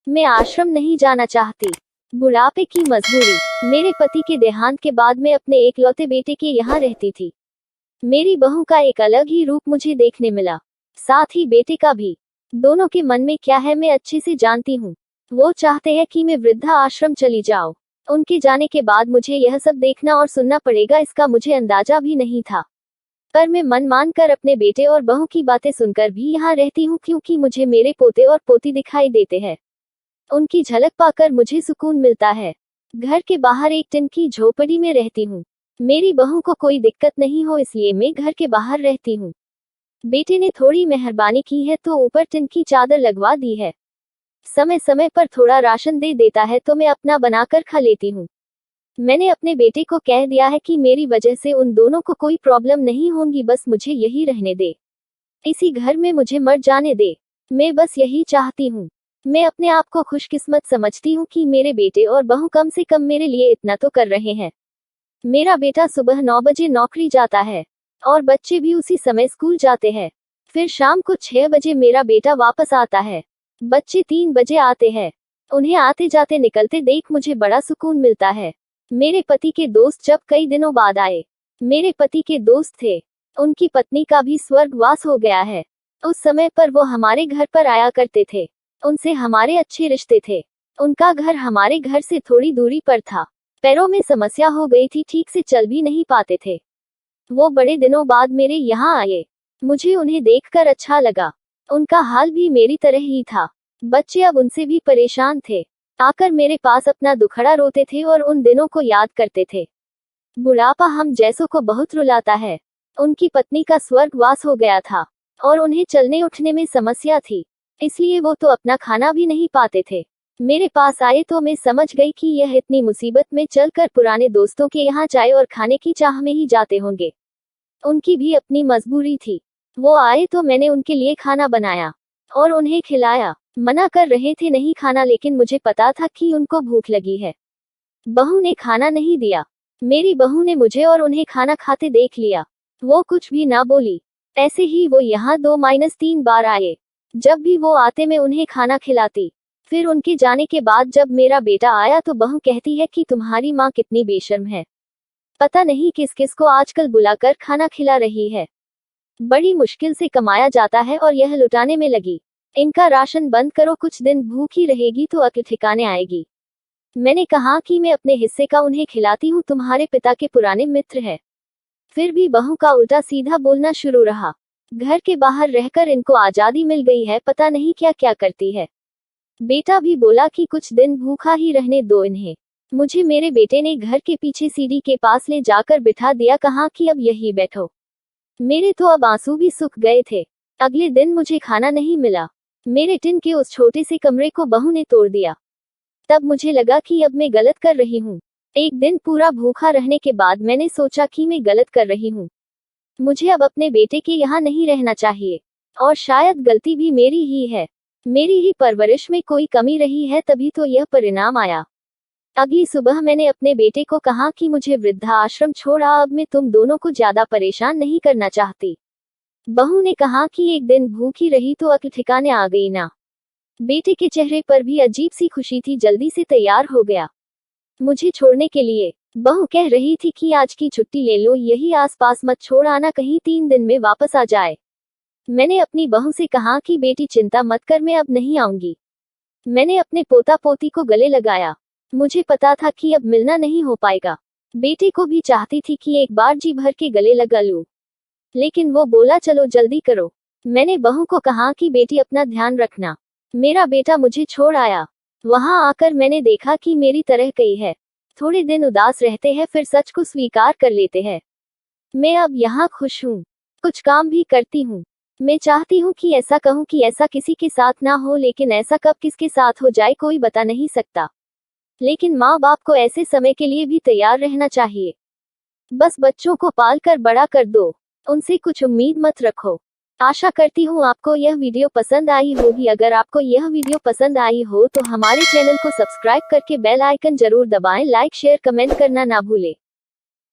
मैं आश्रम नहीं जाना चाहती। बुढ़ापे की मजबूरी। मेरे पति के देहांत के बाद मैं अपने एकलौते बेटे के यहाँ रहती थी। मेरी बहू का एक अलग ही रूप मुझे देखने मिला, साथ ही बेटे का भी। दोनों के मन में क्या है मैं अच्छे से जानती हूँ। वो चाहते हैं कि मैं वृद्धा आश्रम चली जाऊं। उनके जाने के बाद मुझे यह सब देखना और सुनना पड़ेगा, इसका मुझे अंदाजा भी नहीं था। पर मैं मन मान कर अपने बेटे और बहू की बातें सुनकर भी यहाँ रहती हूँ, क्योंकि मुझे मेरे पोते और पोती दिखाई देते हैं। उनकी झलक पाकर मुझे सुकून मिलता है। घर के बाहर एक टिन की झोपड़ी में रहती हूँ। मेरी बहू को कोई दिक्कत नहीं हो इसलिए मैं घर के बाहर रहती हूँ। बेटे ने थोड़ी मेहरबानी की है तो ऊपर टिन की चादर लगवा दी है। समय समय पर थोड़ा राशन दे देता है तो मैं अपना बनाकर खा लेती हूँ। मैंने अपने बेटे को कह दिया है कि मेरी वजह से उन दोनों को कोई प्रॉब्लम नहीं होगी, बस मुझे यही रहने दे, इसी घर में मुझे मर जाने दे। मैं बस यही चाहती हूँ। मैं अपने आप को खुशकिस्मत समझती हूँ कि मेरे बेटे और बहू कम से कम मेरे लिए इतना तो कर रहे हैं। मेरा बेटा सुबह 9 बजे नौकरी जाता है और बच्चे भी उसी समय स्कूल जाते हैं। फिर शाम को 6 बजे मेरा बेटा वापस आता है। बच्चे 3 बजे आते हैं। उन्हें आते जाते निकलते देख मुझे बड़ा सुकून मिलता है। मेरे पति के दोस्त जब कई दिनों बाद आए, मेरे पति के दोस्त थे, उनकी पत्नी का भी स्वर्गवास हो गया है। उस समय पर वो हमारे घर पर आया करते थे। उनसे हमारे अच्छे रिश्ते थे। उनका घर हमारे घर से थोड़ी दूरी पर था। पैरों में समस्या हो गई थी, ठीक से चल भी नहीं पाते थे। वो बड़े दिनों बाद मेरे यहाँ आए। मुझे उन्हें देखकर अच्छा लगा। उनका हाल भी मेरी तरह ही था। बच्चे अब उनसे भी परेशान थे। आकर मेरे पास अपना दुखड़ा रोते थे और उन दिनों को याद करते थे। बुढ़ापा हम जैसों को बहुत रुलाता है। उनकी पत्नी का स्वर्गवास हो गया था और उन्हें चलने उठने में समस्या थी, इसलिए वो तो अपना खाना भी नहीं पाते थे। मेरे पास आए तो मैं समझ गई कि यह इतनी मुसीबत में चलकर पुराने दोस्तों के यहाँ चाय और खाने की चाह में ही जाते होंगे। उनकी भी अपनी मजबूरी थी। वो आए तो मैंने उनके लिए खाना बनाया और उन्हें खिलाया। मना कर रहे थे नहीं खाना, लेकिन मुझे पता था कि उनको भूख लगी है। बहू ने खाना नहीं दिया। मेरी बहू ने मुझे और उन्हें खाना खाते देख लिया। वो कुछ भी ना बोली। ऐसे ही वो यहाँ 2-3 बार आए। जब भी वो आते मैं उन्हें खाना खिलाती। फिर उनके जाने के बाद जब मेरा बेटा आया तो बहू कहती है कि तुम्हारी माँ कितनी बेशर्म है, पता नहीं किस किस को आजकल बुलाकर खाना खिला रही है। बड़ी मुश्किल से कमाया जाता है और यह लुटाने में लगी। इनका राशन बंद करो, कुछ दिन भूखी रहेगी तो अक्ल ठिकाने आएगी। मैंने कहा कि मैं अपने हिस्से का उन्हें खिलाती हूँ, तुम्हारे पिता के पुराने मित्र हैं। फिर भी बहू का उल्टा सीधा बोलना शुरू रहा। घर के बाहर रहकर इनको आजादी मिल गई है, पता नहीं क्या क्या करती है। बेटा भी बोला कि कुछ दिन भूखा ही रहने दो इन्हें। मुझे मेरे बेटे ने घर के पीछे सीढ़ी के पास ले जाकर बिठा दिया, कहा कि अब यही बैठो। मेरे तो अब आंसू भी सूख गए थे। अगले दिन मुझे खाना नहीं मिला। मेरे टिन के उस छोटे से कमरे को बहू ने तोड़ दिया। तब मुझे लगा कि अब मैं गलत कर रही हूँ। एक दिन पूरा भूखा रहने के बाद मैंने सोचा कि मैं गलत कर रही हूँ। मुझे अब अपने बेटे के यहाँ नहीं रहना चाहिए और शायद गलती भी मेरी ही है। मेरी ही परवरिश में कोई कमी रही है, तभी तो यह परिणाम आया। अगली सुबह मैंने अपने बेटे को कहा कि मुझे वृद्धा आश्रम छोड़ा, अब मैं तुम दोनों को ज्यादा परेशान नहीं करना चाहती। बहू ने कहा कि एक दिन भूखी रही तो अक्ल ठिकाने आ गई ना। बेटे के चेहरे पर भी अजीब सी खुशी थी, जल्दी से तैयार हो गया मुझे छोड़ने के लिए। बहू कह रही थी कि आज की छुट्टी ले लो, यही आसपास मत छोड़ आना, कहीं 3 दिन में वापस आ जाए। मैंने अपनी बहू से कहा कि बेटी चिंता मत कर, मैं अब नहीं आऊंगी। मैंने अपने पोता पोती को गले लगाया। मुझे पता था कि अब मिलना नहीं हो पाएगा। बेटे को भी चाहती थी कि एक बार जी भर के गले लगा लूं, लेकिन वो बोला चलो जल्दी करो। मैंने बहू को कहा कि बेटी अपना ध्यान रखना। मेरा बेटा मुझे छोड़ आया। वहां आकर मैंने देखा कि मेरी तरह कई है। थोड़े दिन उदास रहते हैं, फिर सच को स्वीकार कर लेते हैं। मैं अब यहाँ खुश हूँ, कुछ काम भी करती हूँ। मैं चाहती हूँ कि ऐसा कहूँ कि ऐसा किसी के साथ ना हो, लेकिन ऐसा कब किसके साथ हो जाए कोई बता नहीं सकता। लेकिन माँ बाप को ऐसे समय के लिए भी तैयार रहना चाहिए। बस बच्चों को पाल कर बड़ा कर दो, उनसे कुछ उम्मीद मत रखो। आशा करती हूँ आपको यह वीडियो पसंद आई होगी। अगर आपको यह वीडियो पसंद आई हो तो हमारे चैनल को सब्सक्राइब करके बेल आइकन जरूर दबाएं। लाइक शेयर कमेंट करना ना भूलें।